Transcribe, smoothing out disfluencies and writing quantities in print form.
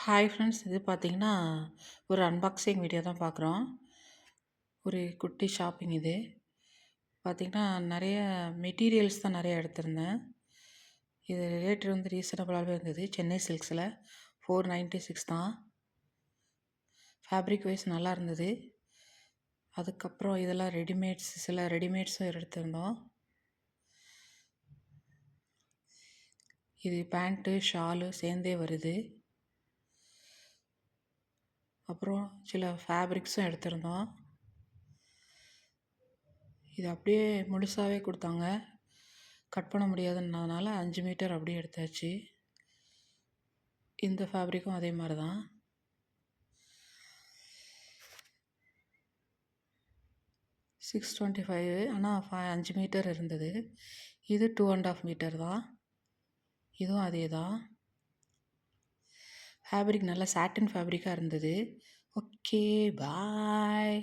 Hi friends, இது பார்த்தீங்கன்னா ஒரு அன்பாக்சிங் வீடியோ தான் பார்க்குறோம். ஒரு குட்டி ஷாப்பிங் இது. பார்த்தீங்கன்னா நிறைய மெட்டீரியல்ஸ் தான் நிறைய எடுத்திருந்தேன். இது ரேட் வந்து ரீசனபிளாகவே இருந்தது. சென்னை சில்க்ஸில் 496 தான். ஃபேப்ரிக் வைஸ் நல்லா இருந்தது. அதுக்கப்புறம் இதெல்லாம் சில ரெடிமேட்ஸும் எடுத்திருந்தோம். இது பேண்ட்டு ஷாலு சேர்ந்தே வருது. அப்புறம் சில ஃபேப்ரிக்ஸும் எடுத்திருந்தோம். இது அப்படியே முழுசாகவே கொடுத்தாங்க. கட் பண்ண முடியாதுன்னதுனால 5 மீட்டர் அப்படியே எடுத்தாச்சு. இந்த ஃபேப்ரிக்கும் அதே மாதிரி தான். $625. ஆனால் 5 மீட்டர் இருந்தது. இது 2.5 மீட்டர் தான். இதுவும் அதே தான். ஃபேப்ரிக் நல்லா சாட்டின் ஃபேப்ரிக்காக இருந்தது. ஓகே, பாய்.